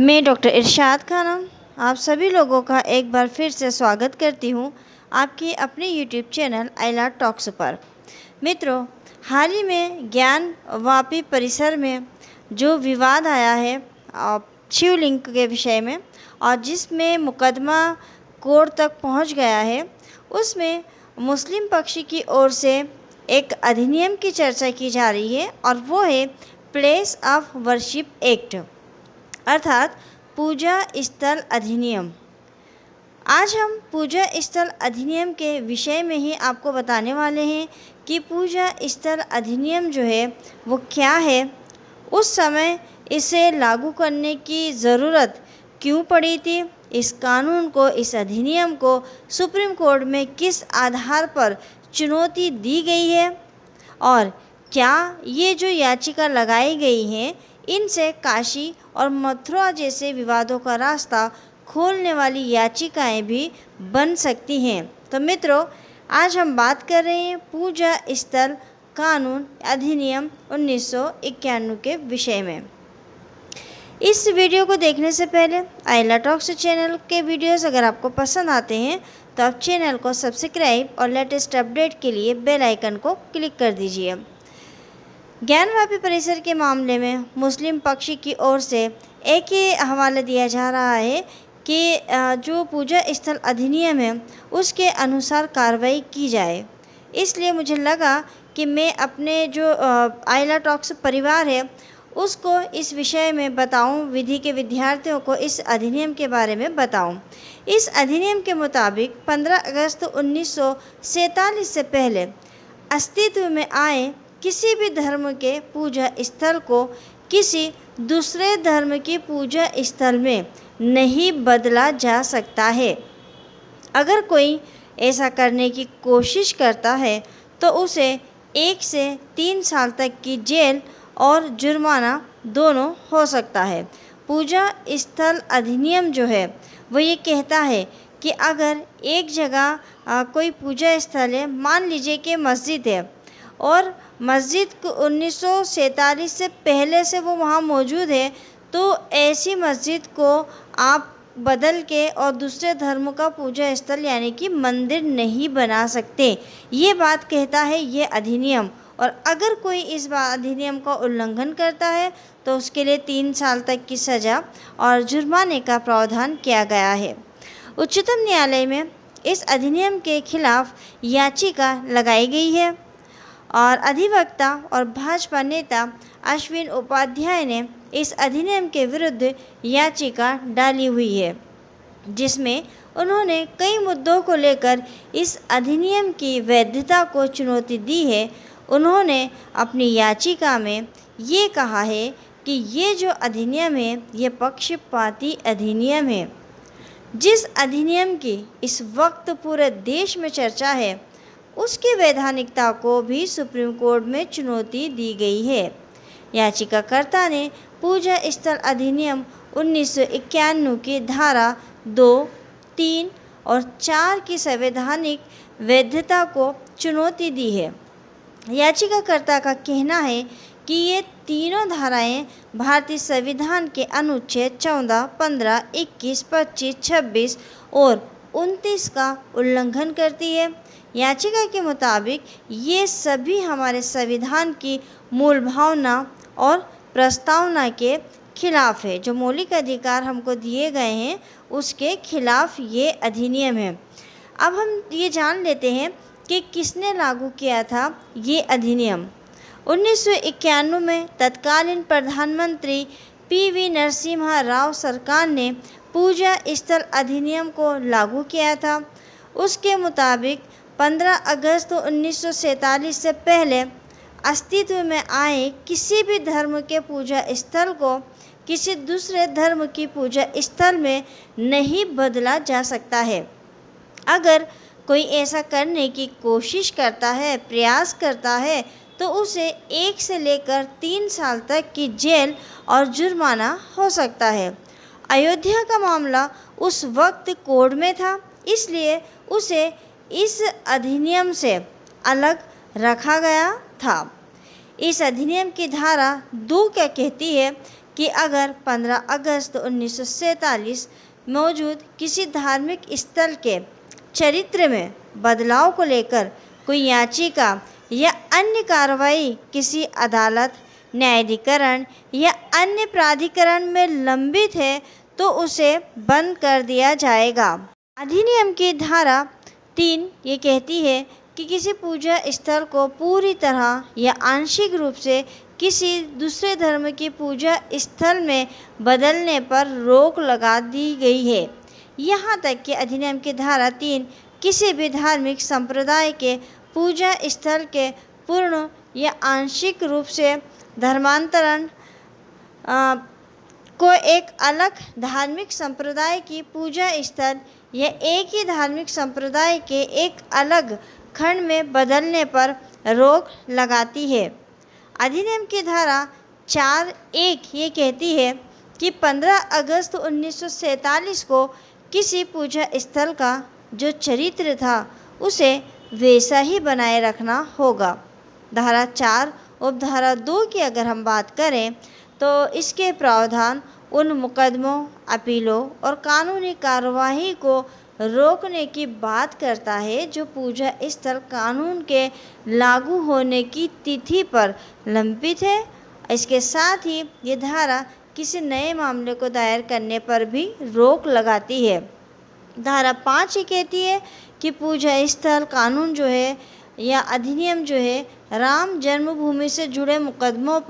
मैं डॉक्टर इरशाद खानम आप सभी लोगों का एक बार फिर से स्वागत करती हूँ आपके अपने यूट्यूब चैनल आइला टॉक्स पर। मित्रों, हाल ही में ज्ञान वापी परिसर में जो विवाद आया है शिवलिंग के विषय में और जिसमें मुकदमा कोर्ट तक पहुँच गया है, उसमें मुस्लिम पक्ष की ओर से एक अधिनियम की चर्चा की जा रही है और वो है प्लेस ऑफ वर्शिप एक्ट अर्थात पूजा स्थल अधिनियम। आज हम पूजा स्थल अधिनियम के विषय में ही आपको बताने वाले हैं कि पूजा स्थल अधिनियम जो है वो क्या है, उस समय इसे लागू करने की ज़रूरत क्यों पड़ी थी, इस कानून को, इस अधिनियम को सुप्रीम कोर्ट में किस आधार पर चुनौती दी गई है और क्या ये जो याचिका लगाई गई हैं इनसे काशी और मथुरा जैसे विवादों का रास्ता खोलने वाली याचिकाएं भी बन सकती हैं। तो मित्रों, आज हम बात कर रहे हैं पूजा स्थल कानून अधिनियम 1991 के विषय में। इस वीडियो को देखने से पहले आइला टॉक्स चैनल के वीडियोस अगर आपको पसंद आते हैं तो आप चैनल को सब्सक्राइब और लेटेस्ट अपडेट के लिए बेल आइकन को क्लिक कर दीजिए। ज्ञानवापी परिसर के मामले में मुस्लिम पक्ष की ओर से एक ही हवाला दिया जा रहा है कि जो पूजा स्थल अधिनियम है उसके अनुसार कार्रवाई की जाए। इसलिए मुझे लगा कि मैं अपने जो आइला टॉक्स परिवार है उसको इस विषय में बताऊं, विधि के विद्यार्थियों को इस अधिनियम के बारे में बताऊं। इस अधिनियम के मुताबिक 15 अगस्त 1947 से पहले अस्तित्व में आए किसी भी धर्म के पूजा स्थल को किसी दूसरे धर्म की पूजा स्थल में नहीं बदला जा सकता है। अगर कोई ऐसा करने की कोशिश करता है तो उसे 1 से 3 साल तक की जेल और जुर्माना दोनों हो सकता है। पूजा स्थल अधिनियम जो है वो ये कहता है कि अगर एक जगह कोई पूजा स्थल है, मान लीजिए कि मस्जिद है और मस्जिद को 1947 से पहले से वो वहाँ मौजूद है, तो ऐसी मस्जिद को आप बदल के और दूसरे धर्म का पूजा स्थल यानी कि मंदिर नहीं बना सकते। ये बात कहता है ये अधिनियम। और अगर कोई इस अधिनियम का उल्लंघन करता है तो उसके लिए 3 साल तक की सज़ा और जुर्माने का प्रावधान किया गया है। उच्चतम न्यायालय में इस अधिनियम के खिलाफ याचिका लगाई गई है और अधिवक्ता और भाजपा नेता अश्विन उपाध्याय ने इस अधिनियम के विरुद्ध याचिका डाली हुई है, जिसमें उन्होंने कई मुद्दों को लेकर इस अधिनियम की वैधता को चुनौती दी है। उन्होंने अपनी याचिका में ये कहा है कि ये जो अधिनियम है ये पक्षपाती अधिनियम है। जिस अधिनियम की इस वक्त पूरे देश में चर्चा है उसकी वैधानिकता को भी सुप्रीम कोर्ट में चुनौती दी गई है। याचिकाकर्ता ने पूजा स्थल अधिनियम 1991 की धारा 2, 3 और 4 की संवैधानिक वैधता को चुनौती दी है। याचिकाकर्ता का कहना है कि ये तीनों धाराएं भारतीय संविधान के अनुच्छेद 14, 15, 21, 25, 26 और 29 का उल्लंघन करती है। याचिका के मुताबिक ये सभी हमारे संविधान की मूल भावना और प्रस्तावना के खिलाफ है। जो मौलिक अधिकार हमको दिए गए हैं उसके खिलाफ ये अधिनियम है। अब हम ये जान लेते हैं कि किसने लागू किया था ये अधिनियम। 1991 में तत्कालीन प्रधानमंत्री PV नरसिम्हा राव सरकार ने पूजा स्थल अधिनियम को लागू किया था। उसके मुताबिक 15 अगस्त 1947 से पहले अस्तित्व में आए किसी भी धर्म के पूजा स्थल को किसी दूसरे धर्म की पूजा स्थल में नहीं बदला जा सकता है। अगर कोई ऐसा करने की कोशिश करता है, प्रयास करता है, तो उसे 1 से लेकर 3 साल तक की जेल और जुर्माना हो सकता है। अयोध्या का मामला उस वक्त कोर्ट में था, इसलिए उसे इस अधिनियम से अलग रखा गया था। इस अधिनियम की धारा 2 क्या कहती है कि अगर 15 अगस्त 1947 मौजूद किसी धार्मिक स्थल के चरित्र में बदलाव को लेकर कोई याचिका या अन्य कार्रवाई किसी अदालत, न्यायाधिकरण या अन्य प्राधिकरण में लंबित है तो उसे बंद कर दिया जाएगा। अधिनियम की धारा 3 ये कहती है कि किसी पूजा स्थल को पूरी तरह या आंशिक रूप से किसी दूसरे धर्म की पूजा स्थल में बदलने पर रोक लगा दी गई है। यहाँ तक कि अधिनियम की धारा 3 किसी भी धार्मिक संप्रदाय के पूजा स्थल के पूर्ण या आंशिक रूप से धर्मांतरण को एक अलग धार्मिक संप्रदाय की पूजा स्थल या एक ही धार्मिक संप्रदाय के एक अलग खंड में बदलने पर रोक लगाती है। अधिनियम की धारा 4(1) ये कहती है कि 15 अगस्त 1947 को किसी पूजा स्थल का जो चरित्र था उसे वैसा ही बनाए रखना होगा। धारा 4 उपधारा 2 की अगर हम बात करें तो इसके प्रावधान उन मुकदमों, अपीलों और कानूनी कार्यवाही को रोकने की बात करता है जो पूजा स्थल कानून के लागू होने की तिथि पर लंबित है। इसके साथ ही ये धारा किसी नए मामले को दायर करने पर भी रोक लगाती है। धारा 5 ये कहती है कि पूजा स्थल कानून जो है या अधिनियम जो है राम जन्मभूमि से जुड़े मुकदमों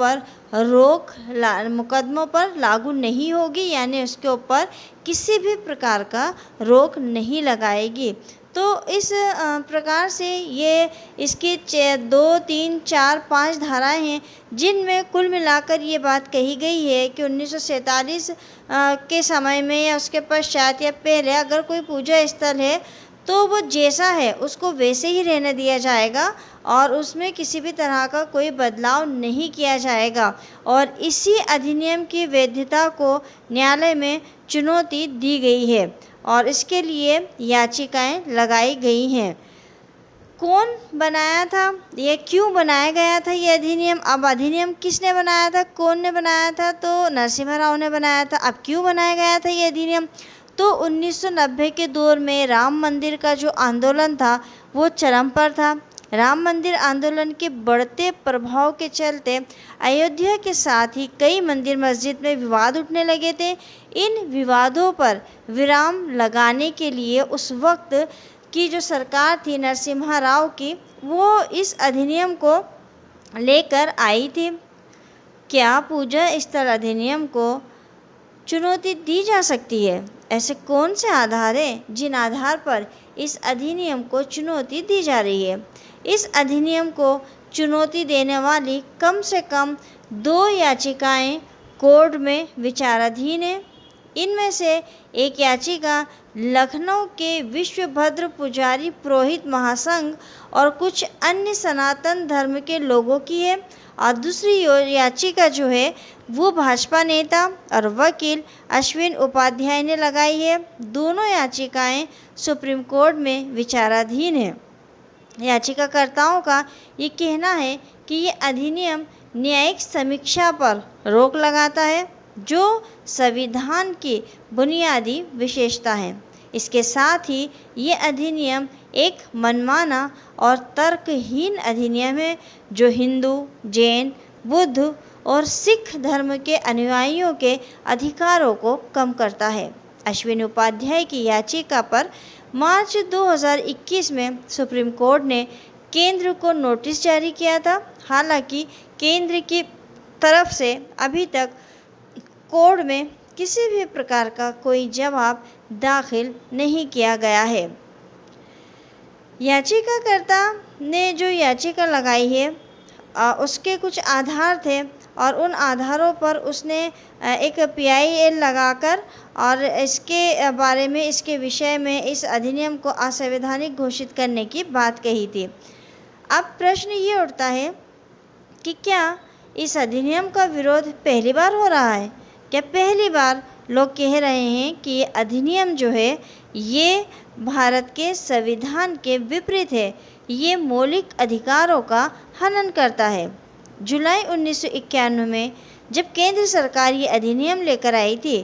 पर लागू नहीं होगी, यानी उसके ऊपर किसी भी प्रकार का रोक नहीं लगाएगी। तो इस प्रकार से ये इसकी 2, 3, 4, 5 धाराएं हैं जिनमें कुल मिलाकर ये बात कही गई है कि 1947 के समय में या उसके पश्चात या पहले अगर कोई पूजा स्थल है तो वो जैसा है उसको वैसे ही रहने दिया जाएगा और उसमें किसी भी तरह का कोई बदलाव नहीं किया जाएगा। और इसी अधिनियम की वैधता को न्यायालय में चुनौती दी गई है और इसके लिए याचिकाएं लगाई गई हैं। कौन बनाया था, ये क्यों बनाया गया था ये अधिनियम? अब अधिनियम किसने बनाया था, कौन ने बनाया था? तो नरसिम्हा राव ने बनाया था। अब क्यों बनाया गया था ये अधिनियम? तो 1990 के दौर में राम मंदिर का जो आंदोलन था वो चरम पर था। राम मंदिर आंदोलन के बढ़ते प्रभाव के चलते अयोध्या के साथ ही कई मंदिर मस्जिद में विवाद उठने लगे थे। इन विवादों पर विराम लगाने के लिए उस वक्त की जो सरकार थी नरसिम्हा राव की, वो इस अधिनियम को लेकर आई थी। क्या पूजा स्थल अधिनियम को चुनौती दी जा सकती है? ऐसे कौन से आधार हैं जिन आधार पर इस अधिनियम को चुनौती दी जा रही है? इस अधिनियम को चुनौती देने वाली कम से कम 2 याचिकाएं कोर्ट में विचाराधीन हैं। इनमें से एक याचिका लखनऊ के विश्वभद्र पुजारी पुरोहित महासंघ और कुछ अन्य सनातन धर्म के लोगों की है और दूसरी याचिका जो है वो भाजपा नेता और वकील अश्विन उपाध्याय ने लगाई है। दोनों याचिकाएं सुप्रीम कोर्ट में विचाराधीन है। याचिकाकर्ताओं का ये कहना है कि ये अधिनियम न्यायिक समीक्षा पर रोक लगाता है जो संविधान की बुनियादी विशेषता है। इसके साथ ही ये अधिनियम एक मनमाना और तर्कहीन अधिनियम है जो हिंदू, जैन, बुद्ध और सिख धर्म के अनुयायियों के अधिकारों को कम करता है। अश्विन उपाध्याय की याचिका पर मार्च 2021 में सुप्रीम कोर्ट ने केंद्र को नोटिस जारी किया था। हालांकि केंद्र की तरफ से अभी तक कोर्ट में किसी भी प्रकार का कोई जवाब दाखिल नहीं किया गया है। याचिकाकर्ता ने जो याचिका लगाई है उसके कुछ आधार थे और उन आधारों पर उसने एक PIL लगाकर और इसके बारे में, इसके विषय में इस अधिनियम को असंवैधानिक घोषित करने की बात कही थी। अब प्रश्न ये उठता है कि क्या इस अधिनियम का विरोध पहली बार हो रहा है? क्या पहली बार लोग कह रहे हैं कि ये अधिनियम जो है ये भारत के संविधान के विपरीत है, ये मौलिक अधिकारों का हनन करता है? जुलाई 1991 में जब केंद्र सरकार ये अधिनियम लेकर आई थी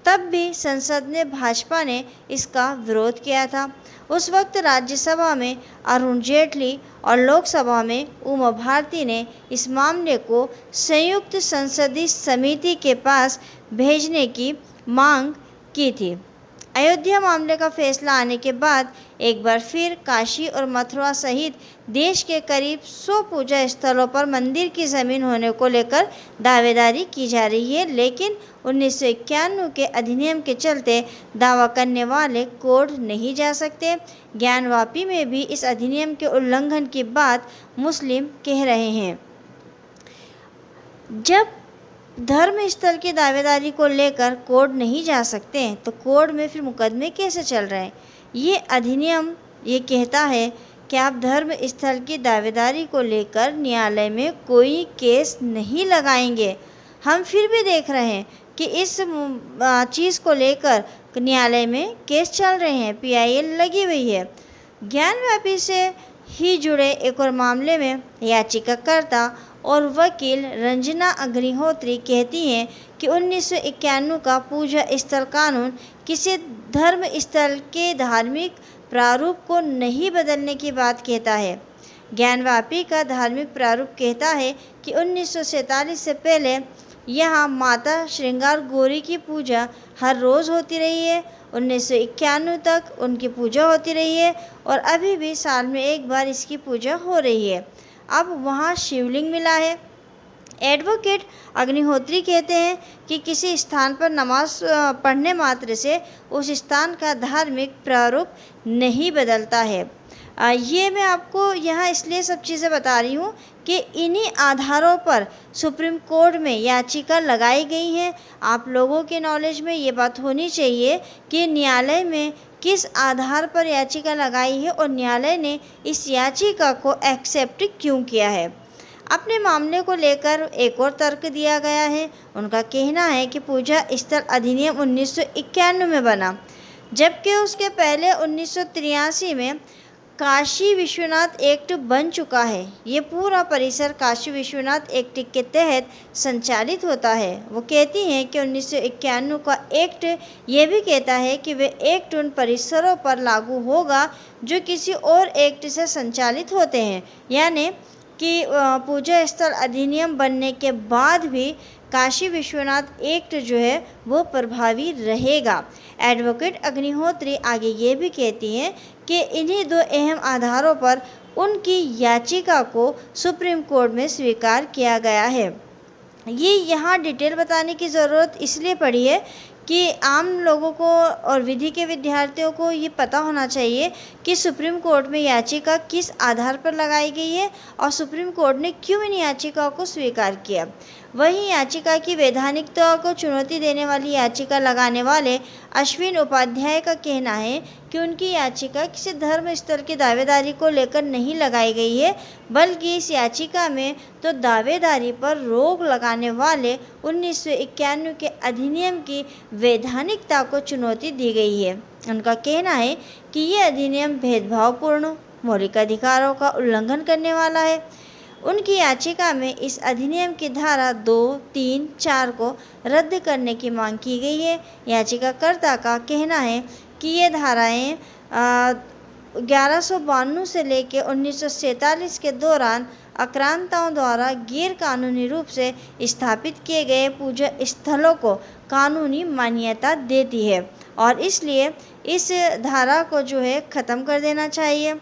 तब भी संसद ने भाजपा ने इसका विरोध किया था। उस वक्त राज्यसभा में अरुण जेटली और लोकसभा में उमा भारती ने इस मामले को संयुक्त संसदीय समिति के पास भेजने की मांग की थी। अयोध्या मामले का फैसला आने के बाद एक बार फिर काशी और मथुरा सहित देश के करीब 100 पूजा स्थलों पर मंदिर की जमीन होने को लेकर दावेदारी की जा रही है, लेकिन 1991 के अधिनियम के चलते दावा करने वाले कोर्ट नहीं जा सकते। ज्ञानवापी में भी इस अधिनियम के उल्लंघन की बात मुस्लिम कह रहे हैं। जब धर्म स्थल की दावेदारी को लेकर कोर्ट नहीं जा सकते तो कोर्ट में फिर मुकदमे कैसे चल रहे हैं? ये अधिनियम ये कहता है कि आप धर्म स्थल की दावेदारी को लेकर न्यायालय में कोई केस नहीं लगाएंगे। हम फिर भी देख रहे हैं कि इस चीज़ को लेकर न्यायालय में केस चल रहे हैं, PIL लगी हुई है। ज्ञानवापी से ही जुड़े एक और मामले में याचिकाकर्ता और वकील रंजना अग्निहोत्री कहती हैं कि 1991 का पूजा स्थल कानून किसी धर्म स्थल के धार्मिक प्रारूप को नहीं बदलने की बात कहता है। ज्ञानवापी का धार्मिक प्रारूप कहता है कि 1947 से पहले यहाँ माता श्रृंगार गौरी की पूजा हर रोज़ होती रही है। 1991 तक उनकी पूजा होती रही है और अभी भी साल में एक बार इसकी पूजा हो रही है। अब वहाँ शिवलिंग मिला है। एडवोकेट अग्निहोत्री कहते हैं कि किसी स्थान पर नमाज पढ़ने मात्र से उस स्थान का धार्मिक प्रारूप नहीं बदलता है। ये मैं आपको यहाँ इसलिए सब चीज़ें बता रही हूँ कि इन्हीं आधारों पर सुप्रीम कोर्ट में याचिका लगाई गई है। आप लोगों के नॉलेज में ये बात होनी चाहिए कि न्यायालय में किस आधार पर याचिका लगाई है और न्यायालय ने इस याचिका को एक्सेप्ट क्यों किया है। अपने मामले को लेकर एक और तर्क दिया गया है। उनका कहना है कि पूजा स्थल अधिनियम 1991 में बना, जबकि उसके पहले 1983 में काशी विश्वनाथ एक्ट बन चुका है। ये पूरा परिसर काशी विश्वनाथ एक्ट के तहत संचालित होता है। वो कहती हैं कि 1991 का एक्ट ये भी कहता है कि वे एक्ट उन परिसरों पर लागू होगा जो किसी और एक्ट से संचालित होते हैं, यानी कि पूजा स्थल अधिनियम बनने के बाद भी काशी विश्वनाथ एक्ट जो है वो प्रभावी रहेगा। एडवोकेट अग्निहोत्री आगे ये भी कहती हैं कि इन्हीं दो अहम आधारों पर उनकी याचिका को सुप्रीम कोर्ट में स्वीकार किया गया है। ये यहाँ डिटेल बताने की ज़रूरत इसलिए पड़ी है कि आम लोगों को और विधि के विद्यार्थियों को ये पता होना चाहिए कि सुप्रीम कोर्ट में याचिका किस आधार पर लगाई गई है और सुप्रीम कोर्ट ने क्यों इन याचिकाओं को स्वीकार किया। वहीं याचिका की वैधानिकता को चुनौती देने वाली याचिका लगाने वाले अश्विन उपाध्याय का कहना है कि उनकी याचिका किसी धर्म स्थल की दावेदारी को लेकर नहीं लगाई गई है, बल्कि इस याचिका में तो दावेदारी पर रोक लगाने वाले 1991 के अधिनियम की वैधानिकता को चुनौती दी गई है। उनका कहना है कि ये अधिनियम भेदभावपूर्ण, मौलिक अधिकारों का उल्लंघन करने वाला है। उनकी याचिका में इस अधिनियम की धारा 2, 3, 4 को रद्द करने की मांग की गई है। याचिकाकर्ता का कहना है कि ये धाराएं 1192 से लेकर 1947 के दौरान आक्रांताओं द्वारा गैर कानूनी रूप से स्थापित किए गए पूजा स्थलों को कानूनी मान्यता देती है और इसलिए इस धारा को जो है ख़त्म कर देना चाहिए।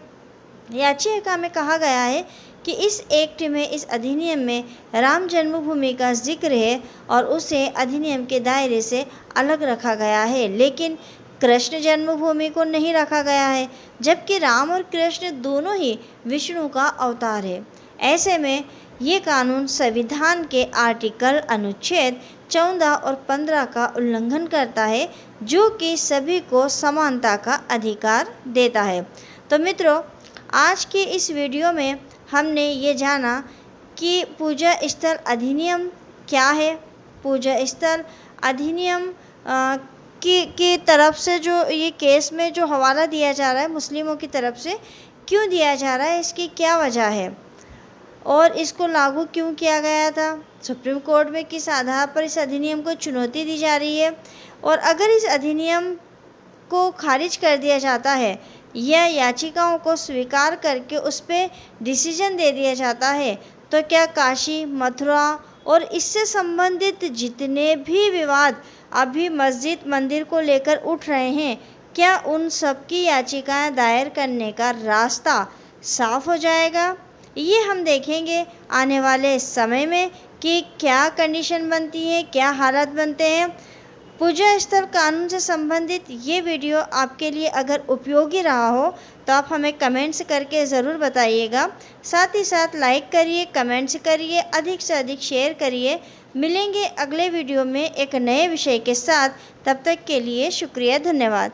याचिका में कहा गया है कि इस एक्ट में, इस अधिनियम में राम जन्मभूमि का जिक्र है और उसे अधिनियम के दायरे से अलग रखा गया है, लेकिन कृष्ण जन्मभूमि को नहीं रखा गया है, जबकि राम और कृष्ण दोनों ही विष्णु का अवतार है। ऐसे में ये कानून संविधान के आर्टिकल अनुच्छेद 14 और 15 का उल्लंघन करता है, जो कि सभी को समानता का अधिकार देता है। तो मित्रों, आज के इस वीडियो में हमने ये जाना कि पूजा स्थल अधिनियम क्या है, पूजा स्थल अधिनियम की तरफ से जो ये केस में जो हवाला दिया जा रहा है मुस्लिमों की तरफ से, क्यों दिया जा रहा है, इसकी क्या वजह है। और इसको लागू क्यों किया गया था, सुप्रीम कोर्ट में किस आधार पर इस अधिनियम को चुनौती दी जा रही है, और अगर इस अधिनियम को खारिज कर दिया जाता है या याचिकाओं को स्वीकार करके उस पर डिसीजन दे दिया जाता है, तो क्या काशी, मथुरा और इससे संबंधित जितने भी विवाद अभी मस्जिद मंदिर को लेकर उठ रहे हैं, क्या उन सब की याचिकाएं दायर करने का रास्ता साफ हो जाएगा? ये हम देखेंगे आने वाले समय में कि क्या कंडीशन बनती है, क्या हालात बनते हैं। पूजा स्थल कानून से संबंधित ये वीडियो आपके लिए अगर उपयोगी रहा हो तो आप हमें कमेंट्स करके ज़रूर बताइएगा। साथ ही साथ लाइक करिए, कमेंट्स करिए, अधिक से अधिक शेयर करिए। मिलेंगे अगले वीडियो में एक नए विषय के साथ। तब तक के लिए शुक्रिया, धन्यवाद।